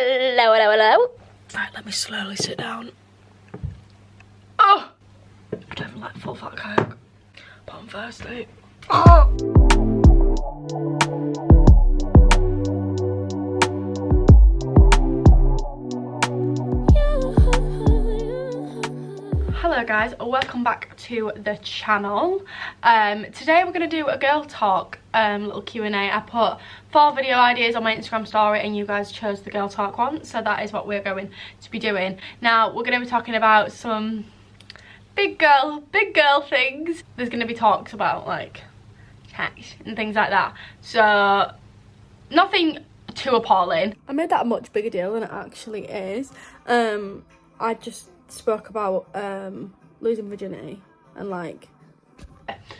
Hello, hello, hello. Right, let me slowly sit down. Oh! I don't even like full fat coke. But I'm thirsty. Oh! Hello guys, welcome back to the channel. Today we're going to do a girl talk little Q&A. I put 4 video ideas on my Instagram story and you guys chose the girl talk one, so that is what we're going to be doing. Now we're going to be talking about some big girl things. There's going to be talks about like sex and things like that, so nothing too appalling. I made that a much bigger deal than it actually is. I just spoke about losing virginity and like,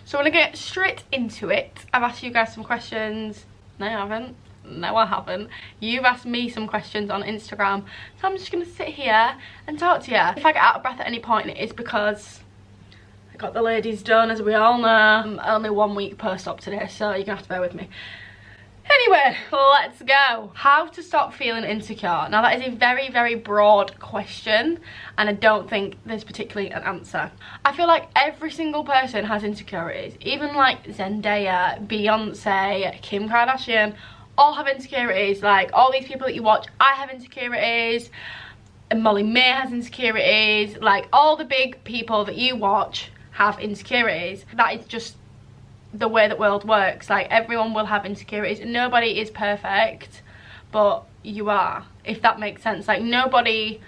so we're gonna get straight into it. I've asked you guys some questions. No, I haven't. No, I haven't. You've asked me some questions on Instagram, so I'm just gonna sit here and talk to you. If I get out of breath at any point, it is because I got the ladies done, as we all know. I'm only 1 week post-op today, so you're gonna have to bear with me. Anyway, let's go. How to stop feeling insecure. Now that is a very broad question and I don't think there's particularly an answer. I feel like every single person has insecurities. Even like Zendaya, Beyonce, Kim Kardashian, all have insecurities. Like all these people that you watch, I have insecurities. And Molly May has insecurities. Like all the big people that you watch have insecurities. That is just the way the world works. Like everyone will have insecurities. Nobody is perfect, but you are, if that makes sense. Like nobody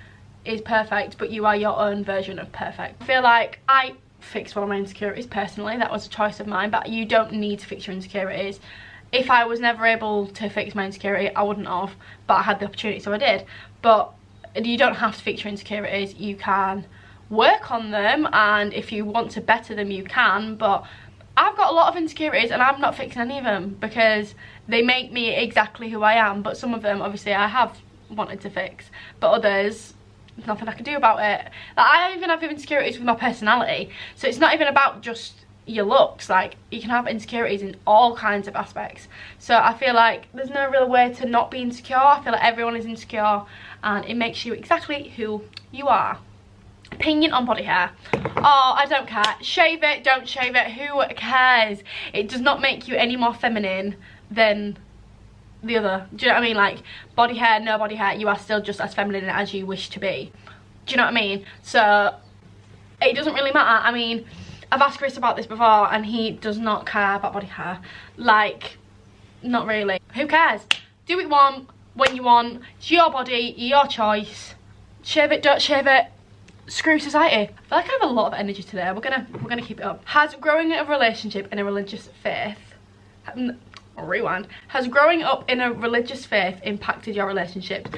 is perfect, but you are your own version of perfect. I feel like I fixed one of my insecurities personally. That was a choice of mine, but you don't need to fix your insecurities. If I was never able to fix my insecurity, I wouldn't have, but I had the opportunity, so I did. But you don't have to fix your insecurities. You can work on them, and if you want to better them, you can. But I've got a lot of insecurities and I'm not fixing any of them because they make me exactly who I am. But some of them, obviously, I have wanted to fix. But others, there's nothing I can do about it. Like, I even have insecurities with my personality. So it's not even about just your looks. Like, you can have insecurities in all kinds of aspects. So I feel like there's no real way to not be insecure. I feel like everyone is insecure and it makes you exactly who you are. Opinion on body hair. Oh, I don't care. Shave it, don't shave it, who cares? It does not make you any more feminine than the other. Do you know what I mean? Like, body hair, no body hair, you are still just as feminine as you wish to be. Do you know what I mean? So it doesn't really matter. I mean, I've asked Chris about this before and he does not care about body hair. Like, not really. Who cares? Do what you want, when you want. It's your body, your choice. Shave it, don't shave it. Screw society. I feel like I have a lot of energy today. We're gonna keep it up. Has growing a relationship in a religious faith, rewind. Has growing up in a religious faith impacted your relationship?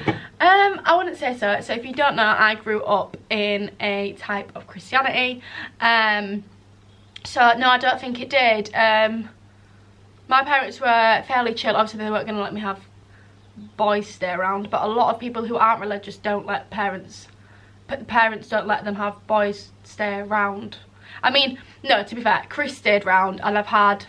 I wouldn't say so. So if you don't know, I grew up in a type of Christianity. So no, I don't think it did. My parents were fairly chill. Obviously they weren't gonna let me have boys stay around, but a lot of people who aren't religious don't let parents don't let them have boys stay around. I mean, no, to be fair, Chris stayed around and I've had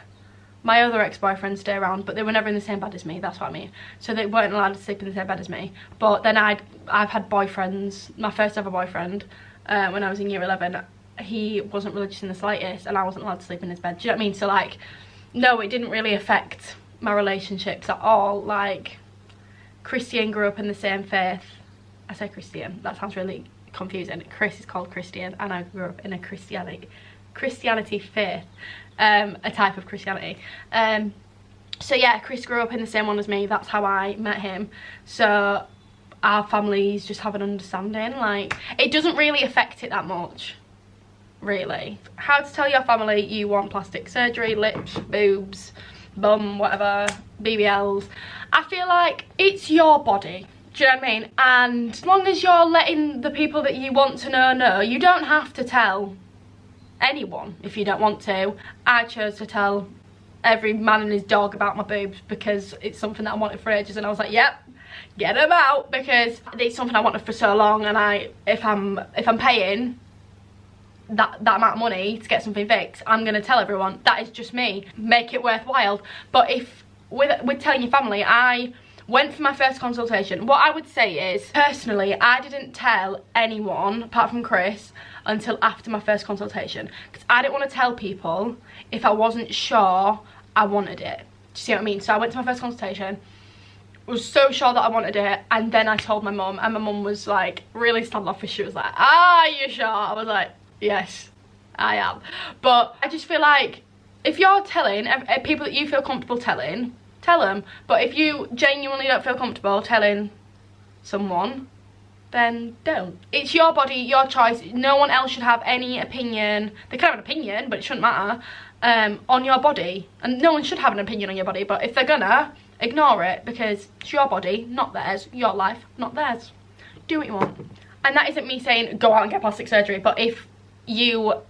my other ex-boyfriends stay around, but they were never in the same bed as me, that's what I mean. So they weren't allowed to sleep in the same bed as me. But then I've had boyfriends. My first ever boyfriend, when I was in year 11, he wasn't religious in the slightest and I wasn't allowed to sleep in his bed. Do you know what I mean? So like, no, it didn't really affect my relationships at all. Like, Christian grew up in the same faith. I say Christian, that sounds really confusing. Chris is called Christian and I grew up in a Christianity faith, a type of Christianity. So yeah, Chris grew up in the same one as me. That's how I met him. So our families just have an understanding. Like, it doesn't really affect it that much, really. How to tell your family you want plastic surgery, lips, boobs, bum, whatever, BBLs. I feel like it's your body. Do you know what I mean? And as long as you're letting the people that you want to know, you don't have to tell anyone if you don't want to. I chose to tell every man and his dog about my boobs because it's something that I wanted for ages, and I was like, yep, get them out, because it's something I wanted for so long, and if I'm paying that amount of money to get something fixed, I'm gonna tell everyone. That is just me. Make it worthwhile. But if with telling your family, I Went for my first consultation. What I would say is, personally, I didn't tell anyone, apart from Chris, until after my first consultation. Because I didn't want to tell people if I wasn't sure I wanted it. Do you see what I mean? So I went to my first consultation, was so sure that I wanted it, and then I told my mum, and my mum was like really standoffish. She was like, are you sure? I was like, yes, I am. But I just feel like if you're telling people that you feel comfortable telling, tell them. But if you genuinely don't feel comfortable telling someone, then don't. It's your body, your choice. No one else should have any opinion. They can have an opinion, but it shouldn't matter, on your body. And no one should have an opinion on your body, but if they're gonna, ignore it, because it's your body, not theirs. Your life, not theirs. Do what you want. And that isn't me saying go out and get plastic surgery, but if you're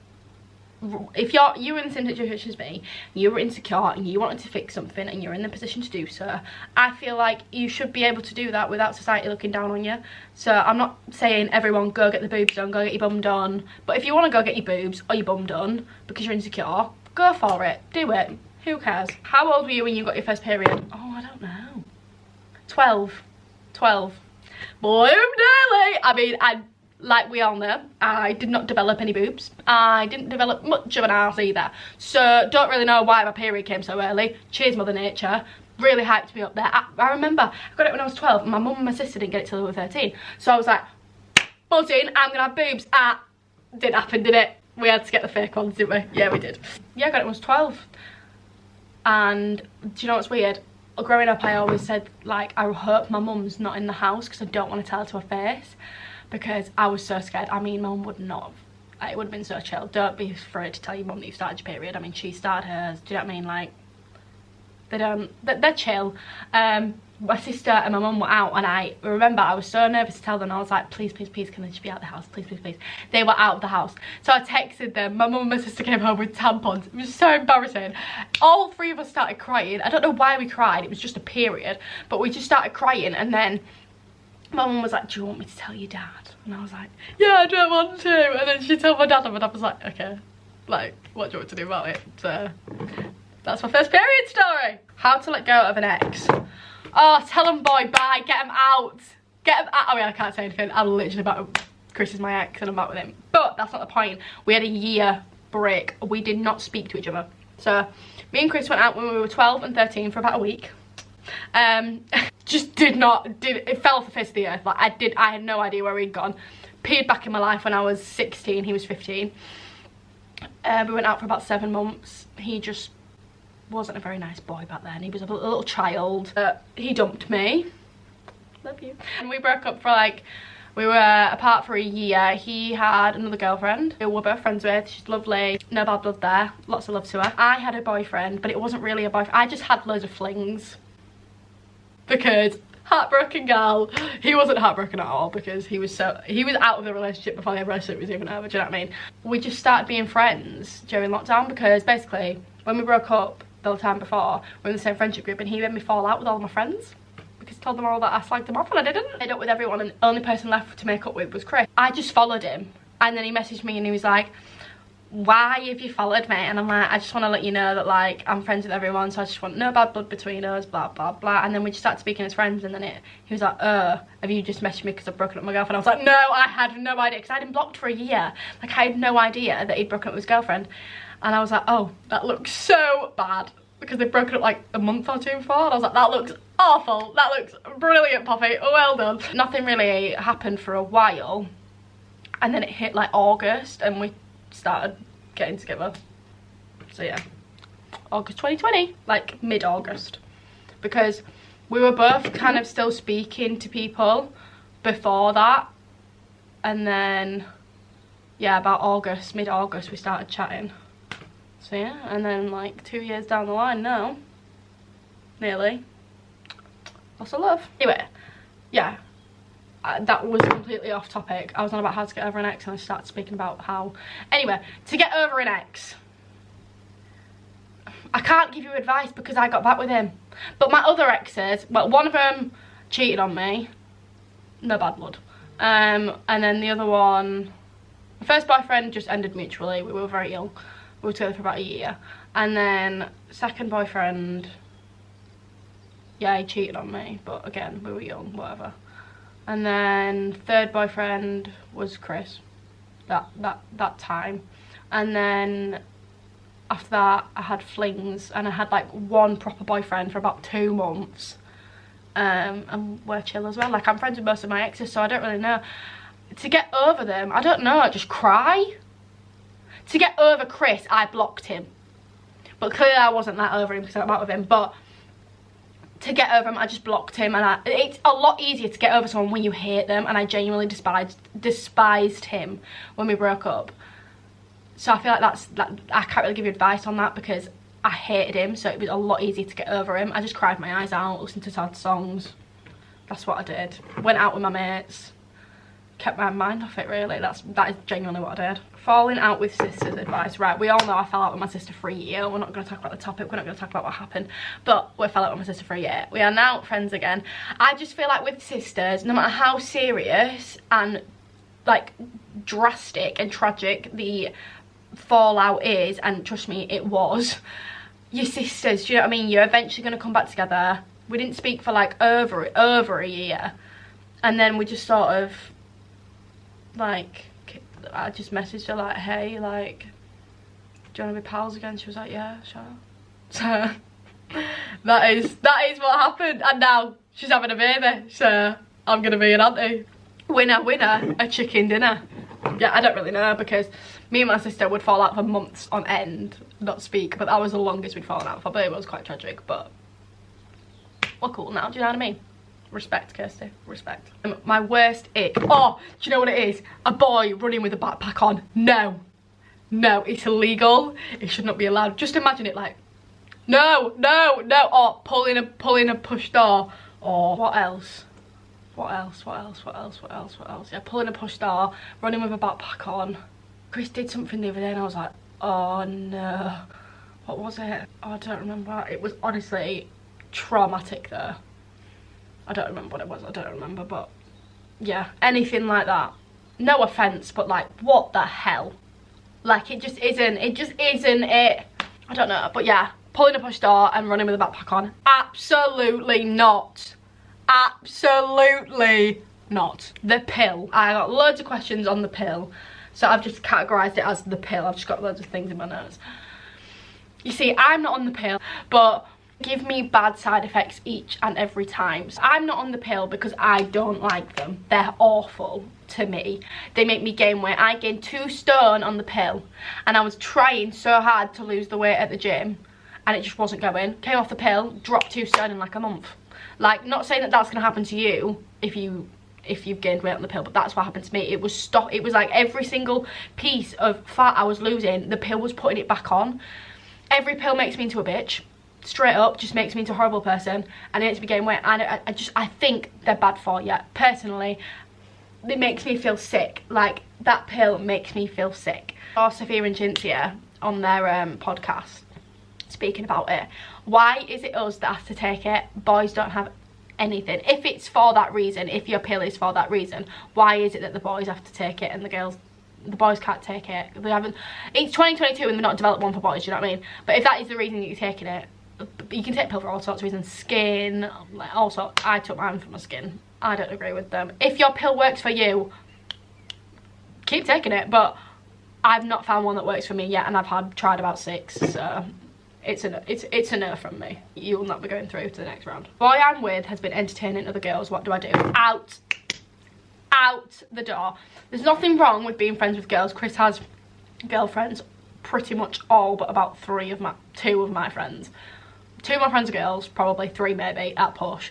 in the same situation as me, you were insecure and you wanted to fix something and you're in the position to do so, I feel like you should be able to do that without society looking down on you. So I'm not saying everyone go get the boobs done, go get your bum done, but if you want to go get your boobs or your bum done because you're insecure, go for it, do it, who cares? How old were you when you got your first period? Oh, I don't know. 12. Bloom daily. I mean, like we all know, I did not develop any boobs. I didn't develop much of an arse either. So don't really know why my period came so early. Cheers, Mother Nature. Really hyped me up there. I remember I got it when I was 12 and my mum and my sister didn't get it till they were 13. So I was like, buzzing, I'm gonna have boobs. Didn't happen, did it? We had to get the fake ones, didn't we? Yeah, we did. Yeah, I got it when I was 12. And do you know what's weird? Growing up, I always said, like, I hope my mum's not in the house because I don't want to tell her to her face, because I was so scared. I mean, my mum would not have, it would have been so chill. Don't be afraid to tell your mum that you started your period. I mean, she started hers. Do you know what I mean? Like, they're chill. My sister and my mum were out, and I remember I was so nervous to tell them. I was like, please, please, please, can they just be out of the house? Please, please, please. They were out of the house. So I texted them. My mum and my sister came home with tampons. It was so embarrassing. All three of us started crying. I don't know why we cried. It was just a period. But we just started crying, and then my mum was like, do you want me to tell your dad? And I was like, yeah, I don't want to. And then she told my dad, and my dad was like, okay, like, what do you want to do about it? So that's my first period story. How to let go of an ex. Oh, tell him, boy, bye, get him out. Get him out. I mean, I can't say anything. I'm literally about, Chris is my ex and I'm back with him. But that's not the point. We had a year break. We did not speak to each other. So me and Chris went out when we were 12 and 13 for about a week. Just it fell off the face of the earth. Like, I had no idea where he'd gone. Appeared back in my life when I was 16, he was 15. We went out for about 7 months. He just wasn't a very nice boy back then. He was a little child. He dumped me. Love you. And we broke up for like, we were apart for a year. He had another girlfriend who we're both friends with. She's lovely. No bad blood there. Lots of love to her. I had a boyfriend, but it wasn't really a boyfriend. I just had loads of flings. Because heartbroken girl. He wasn't heartbroken at all because he was out of the relationship before the relationship was even over. Do you know what I mean? We just started being friends during lockdown because basically when we broke up the time before, we were in the same friendship group, and he made me fall out with all my friends because he told them all that I slagged them off, and I didn't. I ended up with everyone, and the only person left to make up with was Chris. I just followed him, and then he messaged me and he was like, why have you followed me? And I'm like, I just want to let you know that, like, I'm friends with everyone, so I just want no bad blood between us, blah blah blah. And then we just started speaking as friends, and then he was like, have you just messaged me because I've broken up with my girlfriend? I was like, no, I had no idea, because I had him blocked for a year. Like, I had no idea that he'd broken up with his girlfriend. And I was like, oh, that looks so bad, because they'd broken up like a month or two before. And I was like, that looks awful. That looks brilliant, Poppy. Well done. Nothing really happened for a while. And then it hit like August and we started getting together. So yeah, August 2020, like mid-August. Because we were both kind of still speaking to people before that. And then, yeah, about August, mid-August, we started chatting. So yeah, and then like 2 years down the line now, nearly, lots of love. Anyway, yeah, that was completely off topic. I was on about how to get over an ex and I started speaking about how, anyway, to get over an ex, I can't give you advice because I got back with him. But my other exes, well, one of them cheated on me, no bad blood. And then the other one, my first boyfriend just ended mutually, we were very ill. We were together for about a year. And then second boyfriend, yeah, he cheated on me, but again, we were young, whatever. And then third boyfriend was Chris, that time. And then after that I had flings, and I had like one proper boyfriend for about 2 months. And we're chill as well. Like, I'm friends with most of my exes, so I don't really know. To get over them, I don't know, just cry. To get over Chris, I blocked him. But clearly I wasn't that over him because I'm out with him. But to get over him, I just blocked him. And it's a lot easier to get over someone when you hate them. And I genuinely despised him when we broke up. So I feel like I can't really give you advice on that because I hated him. So it was a lot easier to get over him. I just cried my eyes out, listened to sad songs. That's what I did. Went out with my mates. Kept my mind off it, really. That is genuinely what I did. Falling out with sisters advice. Right, we all know I fell out with my sister for a year. We're not going to talk about the topic, we're not going to talk about what happened, but we fell out with my sister for a year. We are now friends again. I just feel like with sisters, no matter how serious and like drastic and tragic the fallout is, and trust me, it was, your sisters, do you know what I mean? You're eventually going to come back together. We didn't speak for like over a year, and then we just sort of, like, I just messaged her like, hey, like, do you want to be pals again? She was like, yeah, sure. So that is what happened, and now she's having a baby, so I'm gonna be an auntie. Winner, a chicken dinner. Yeah, I don't really know, because me and my sister would fall out for months on end, not speak, but that was the longest we'd fallen out for. But it was quite tragic, but we're cool now, do you know what I mean? Respect, Kirsty, respect. My worst ick. Oh, do you know what it is? A boy running with a backpack on. No, it's illegal. It should not be allowed. Just imagine it like, no. Or pulling a push door. Or what else? Yeah, pulling a push door, running with a backpack on. Chris did something the other day and I was like, oh no. What was it? Oh, I don't remember. It was honestly traumatic though. I don't remember what it was, but yeah, anything like that. No offence, but like, what the hell? Like, it just isn't it. I don't know, but yeah, pulling a push door and running with a backpack on. Absolutely not. Absolutely not. The pill. I got loads of questions on the pill, so I've just categorised it as the pill. I've just got loads of things in my notes. You see, I'm not on the pill, but give me bad side effects each and every time. So I'm not on the pill because I don't like them. They're awful to me. They make me gain weight. I gained 2 stone on the pill, and I was trying so hard to lose the weight at the gym, and it just wasn't going. Came off the pill, dropped 2 stone in like a month. Like, not saying that that's going to happen to you if you've gained weight on the pill, but that's what happened to me. It was like every single piece of fat I was losing, the pill was putting it back on. Every pill makes me into a bitch. Straight up, just makes me into a horrible person, and it makes me gain weight. And I think they're bad for you. Personally, it makes me feel sick. Like, that pill makes me feel sick. Or Sophia and Cynthia on their podcast, speaking about it. Why is it us that have to take it? Boys don't have anything. If it's for that reason, if your pill is for that reason, why is it that the boys have to take it and the boys can't take it? They haven't. It's 2022 and they've not developed one for boys, you know what I mean? But if that is the reason that you're taking it, you can take a pill for all sorts of reasons. Skin, like, all sorts. I took mine for my skin. I don't agree with them. If your pill works for you, keep taking it, but I've not found one that works for me yet, and I've tried about 6, so it's a no from me. You will not be going through to the next round. Boy I'm with has been entertaining other girls. What do I do? Out the door. There's nothing wrong with being friends with girls. Chris has girlfriends, pretty much all but about 2 of my friends. 2 of my friends are girls, probably 3 maybe at push.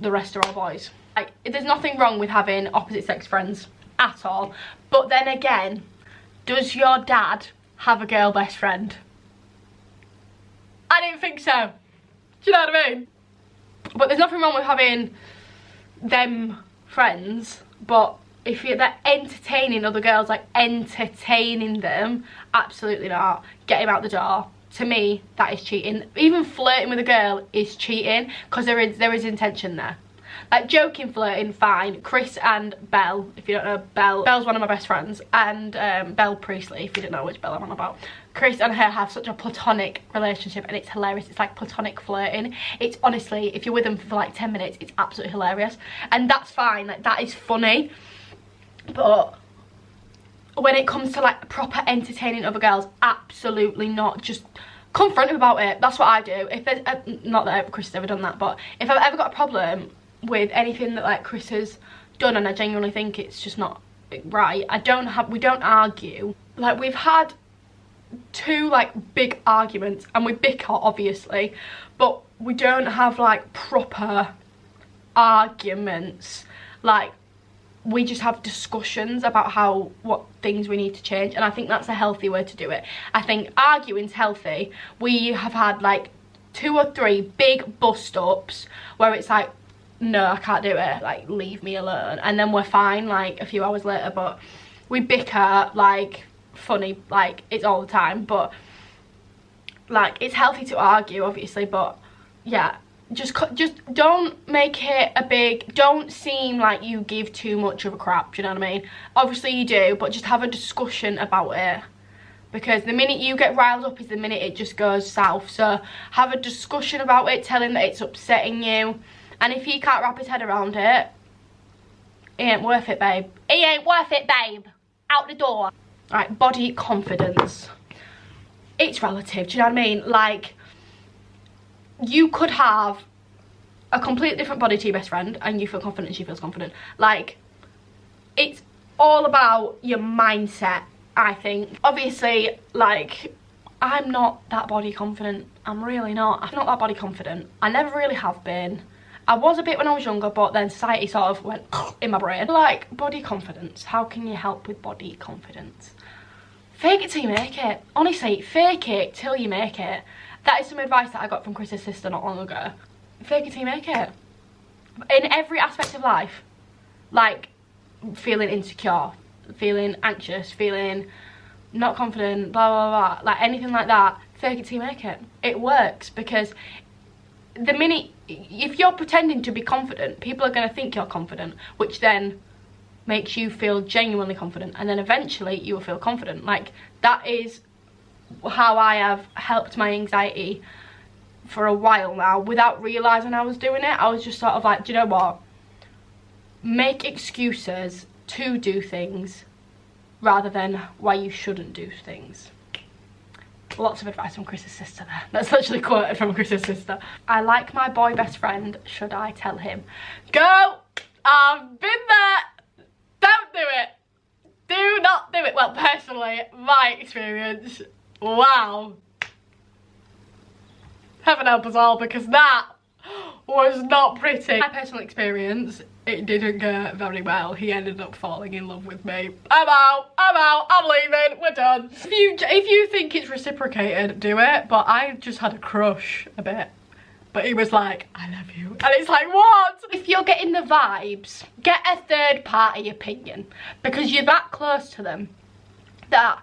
The rest are all boys. Like, there's nothing wrong with having opposite sex friends at all. But then again, does your dad have a girl best friend? I didn't think so. Do you know what I mean? But there's nothing wrong with having them friends, but if they're entertaining other girls, like entertaining them, absolutely not. Get him out the door. To me, that is cheating. Even flirting with a girl is cheating, because there is intention there. Like, joking, flirting, fine. Chris and Belle, if you don't know Belle's one of my best friends, and Belle Priestley, if you don't know which Belle I'm on about. Chris and her have such a platonic relationship, and it's hilarious. It's like platonic flirting. It's honestly, if you're with them for like 10 minutes, it's absolutely hilarious. And that's fine, like, that is funny. But when it comes to like proper entertaining other girls, absolutely not. Just confront him about it. That's what I do. If there's not that Chris has ever done that, but if I've ever got a problem with anything that like Chris has done and I genuinely think it's just not right, we don't argue. Like, we've had 2 like big arguments and we bicker obviously, but we don't have like proper arguments. Like, we just have discussions about what things we need to change, and I think that's a healthy way to do it. I think arguing's healthy. We have had like 2 or 3 big bust-ups where it's like, no, I can't do it, like, leave me alone, and then we're fine like a few hours later. But we bicker like funny, like, it's all the time. But like, it's healthy to argue obviously, but yeah, just don't make it a big, don't seem like you give too much of a crap, do you know what I mean? Obviously you do, but just have a discussion about it, because the minute you get riled up is the minute it just goes south. So have a discussion about it, tell him that it's upsetting you, and if he can't wrap his head around it, it ain't worth it, babe. It ain't worth it, babe. Out the door. Right, body confidence. It's relative, do you know what I mean? Like, you could have a completely different body to your best friend and you feel confident, she feels confident. Like, it's all about your mindset, I think. Obviously, like, I'm not that body confident. I'm really not. I'm not that body confident. I never really have been. I was a bit when I was younger, but then society sort of went in my brain. Like, body confidence. How can you help with body confidence? Fake it till you make it. Honestly, fake it till you make it. That is some advice that I got from Chris's sister not long ago. Fake it till you make it. In every aspect of life. Like, feeling insecure, feeling anxious, feeling not confident, blah, blah, blah. Like, anything like that, fake it till you make it. It works, because the minute, if you're pretending to be confident, people are going to think you're confident, which then makes you feel genuinely confident, and then eventually you will feel confident. Like, that is how I have helped my anxiety for a while now without realising I was doing it. I was just sort of like, do you know what? Make excuses to do things rather than why you shouldn't do things. Lots of advice from Chris's sister there. That's literally quoted from Chris's sister. I like my boy best friend. Should I tell him? Go! I've been there. Don't do it. Do not do it. Well, personally, my experience, wow. Heaven help us all, because that was not pretty. My personal experience, it didn't go very well. He ended up falling in love with me. I'm out, I'm leaving, we're done. If you think it's reciprocated, do it. But I just had a crush a bit. But he was like, I love you. And it's like, what? If you're getting the vibes, get a third party opinion. Because you're that close to them that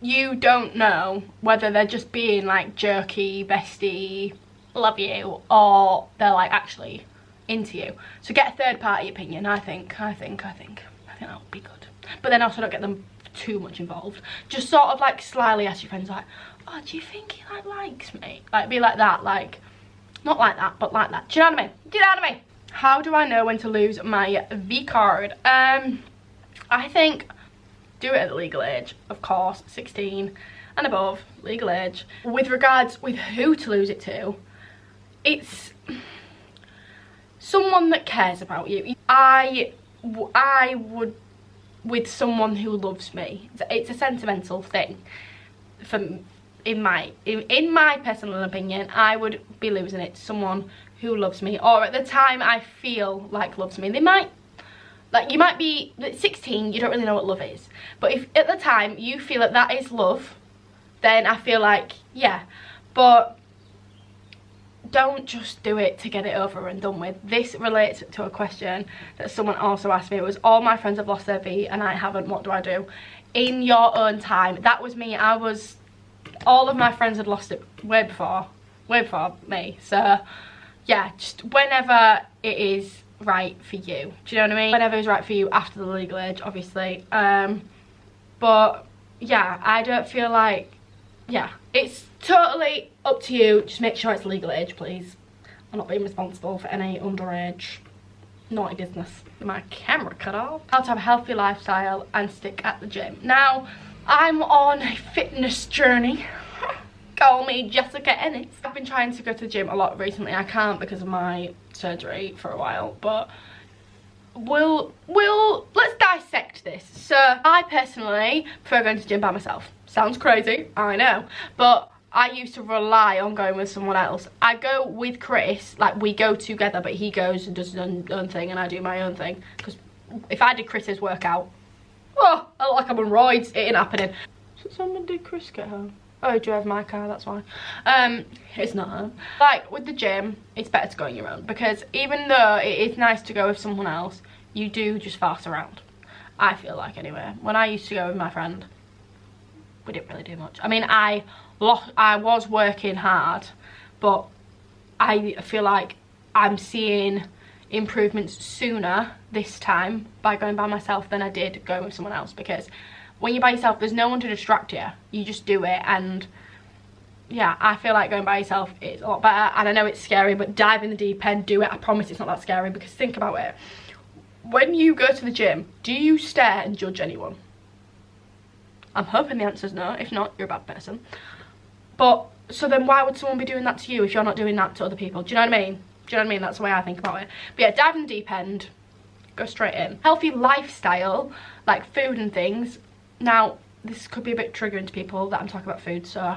you don't know whether they're just being like jerky, bestie, love you, or they're like actually into you. So get a third party opinion. I think that would be good. But then also don't get them too much involved. Just sort of like slyly ask your friends like, oh, do you think he like likes me? Like, be like that, like, not like that, but like that. Do you know what I mean? Do you know what I mean? How do I know when to lose my V card? I think do it at the legal age, of course, 16 and above, legal age. With regards with who to lose it to, it's someone that cares about you. I would, with someone who loves me. It's a sentimental thing. In my personal opinion, I would be losing it to someone who loves me, or at the time I feel like loves me. They might, like, you might be 16, you don't really know what love is, but if at the time you feel that that is love, then I feel like, yeah. But don't just do it to get it over and done with. This relates to a question that someone also asked me. It was, all my friends have lost their V and I haven't, what do I do? In your own time. That was me. All of my friends had lost it way before me. So yeah, just whenever it is right for you. Do you know what I mean? Whenever is right for you after the legal age, obviously. But yeah, I don't feel like, yeah, it's totally up to you. Just make sure it's legal age, please. I'm not being responsible for any underage naughty business. My camera cut off. How to have a healthy lifestyle and stick at the gym. Now, I'm on a fitness journey. Call me Jessica Ennis. I've been trying to go to the gym a lot recently. I can't because of my surgery for a while, but let's dissect this. So I personally prefer going to the gym by myself. Sounds crazy, I know, but I used to rely on going with someone else. I go with Chris, like we go together, but he goes and does his own thing and I do my own thing. Because if I did Chris's workout, oh, I look like I'm on roids. It ain't happening. So someone did Chris get home? Oh, he drove my car, that's why. It's not home. Like with the gym, it's better to go on your own, because even though it is nice to go with someone else, you do just fast around. I feel like, anyway. When I used to go with my friend, we didn't really do much. I mean, I was working hard, but I feel like I'm seeing improvements sooner this time by going by myself than I did going with someone else, because when you're by yourself, there's no one to distract you. You just do it, and yeah, I feel like going by yourself is a lot better. And I know it's scary, but dive in the deep end, do it. I promise it's not that scary, because think about it. When you go to the gym, do you stare and judge anyone? I'm hoping the answer's no. If not, you're a bad person. But, so then why would someone be doing that to you if you're not doing that to other people? Do you know what I mean? Do you know what I mean? That's the way I think about it. But yeah, dive in the deep end. Go straight in. Healthy lifestyle, like food and things. Now, this could be a bit triggering to people that I'm talking about food, so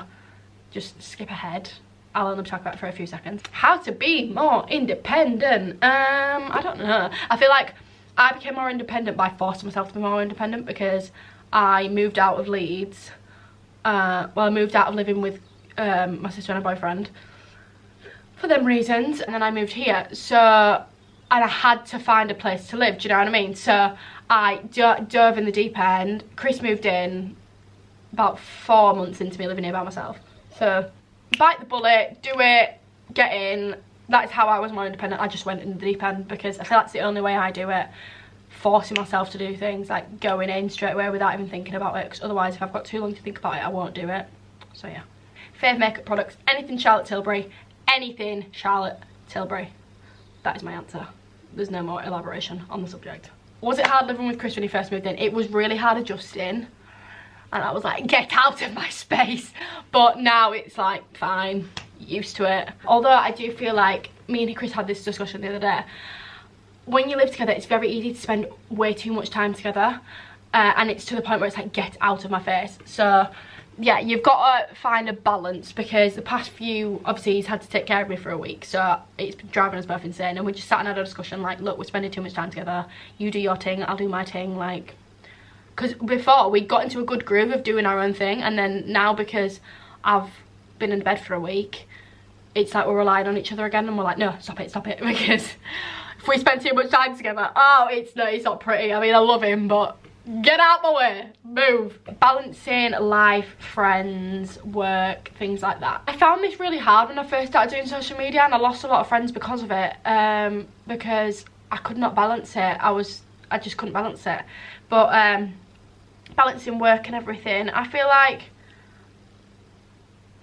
just skip ahead. I'll only talk about it for a few seconds. How to be more independent. I don't know. I feel like I became more independent by forcing myself to be more independent, because I moved out of Leeds. Well, I moved out of living with my sister and her boyfriend for them reasons, and then I moved here. So, and I had to find a place to live, do you know what I mean? So I dove in the deep end. Chris moved in about 4 months into me living here by myself. So bite the bullet, do it, get in. That's how I was more independent. I just went in the deep end, because I feel that's the only way I do it. Forcing myself to do things, like going in straight away without even thinking about it, because otherwise if I've got too long to think about it, I won't do it. So yeah. Fave makeup products, anything Charlotte Tilbury. Anything Charlotte Tilbury. That is my answer. There's no more elaboration on the subject. Was it hard living with Chris when he first moved in? It was really hard adjusting, and I was like, get out of my space. But now it's like, fine, used to it. Although I do feel like, me and Chris had this discussion the other day, when you live together, it's very easy to spend way too much time together, and it's to the point where it's like, get out of my face. So yeah, you've got to find a balance, because the past few, obviously he's had to take care of me for a week, so it's been driving us both insane, and we just sat and had a discussion like, look, we're spending too much time together. You do your thing, I'll do my thing, like, because before we got into a good groove of doing our own thing, and then now, because I've been in bed for a week, it's like we're relying on each other again, and we're like, no, stop it, because if we spend too much time together, oh, it's not pretty. I mean, I love him, but get out the way, move. Balancing life, friends, work, things like that. I found this really hard when I first started doing social media, and I lost a lot of friends because of it, because I could not balance it. I just couldn't balance it. But balancing work and everything, I feel like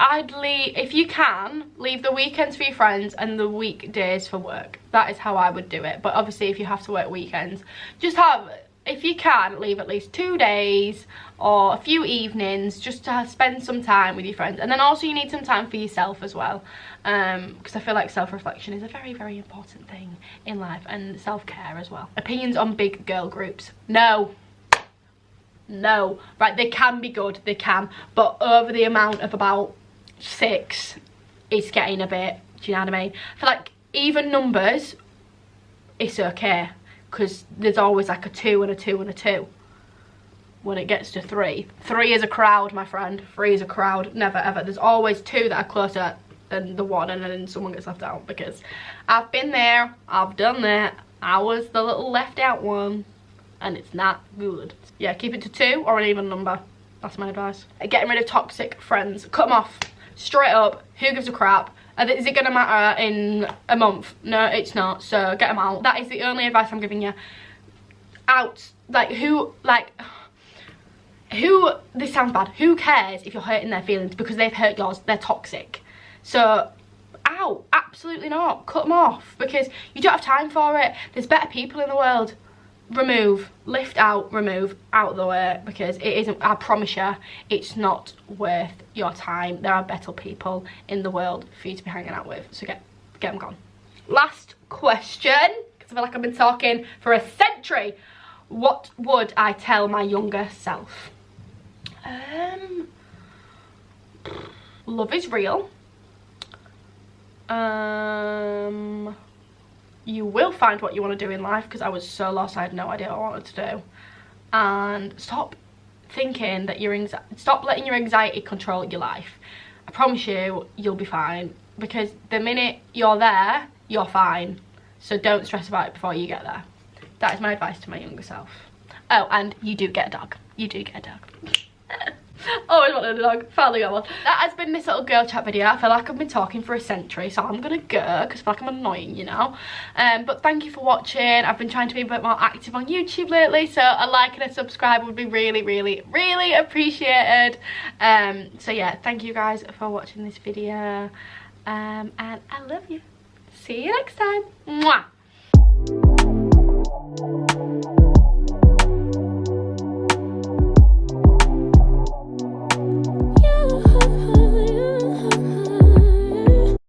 I'd leave, if you can, leave the weekends for your friends and the weekdays for work. That is how I would do it. But obviously if you have to work weekends, just have, if you can, leave at least 2 days or a few evenings just to spend some time with your friends. And then also you need some time for yourself as well, because I feel like self-reflection is a very, very important thing in life, and self-care as well. Opinions on big girl groups. No. Right, they can be good, they can, but over the amount of about 6, it's getting a bit, do you know what I mean? I feel like even numbers, it's okay, because there's always like a 2 and a 2 and a 2 when it gets to 3. 3 is a crowd, my friend. 3 is a crowd. Never ever. There's always 2 that are closer than the 1, and then someone gets left out, because I've been there, I've done that. I was the little left out one, and it's not good. Yeah, keep it to 2 or an even number. That's my advice. Getting rid of toxic friends. Cut them off straight up. Who gives a crap? Is it gonna matter in a month? No, it's not. So get them out. That is the only advice I'm giving you. Out. Who, this sounds bad, who cares if you're hurting their feelings because they've hurt yours? They're toxic. So out. Absolutely not. Cut them off because you don't have time for it. There's better people in the world. Remove, lift out, remove, out of the way, because it isn't, I promise you, it's not worth your time. There are better people in the world for you to be hanging out with, so get them gone. Last question, because I feel like I've been talking for a century. What would I tell my younger self? Love is real. You will find what you want to do in life, because I was so lost I had no idea what I wanted to do. And stop thinking that stop letting your anxiety control your life. I promise you, you'll be fine, because the minute you're there, you're fine. So don't stress about it before you get there. That is my advice to my younger self. Oh, and you do get a dog. You do get a dog. Always wanted a dog, finally got one. That has been this little girl chat video. I feel like I've been talking for a century, so I'm gonna go because I feel like I'm annoying, you know. But thank you for watching. I've been trying to be a bit more active on YouTube lately, so a like and a subscribe would be really, really, really appreciated. So yeah, thank you guys for watching this video, and I love you. See you next time. Mwah.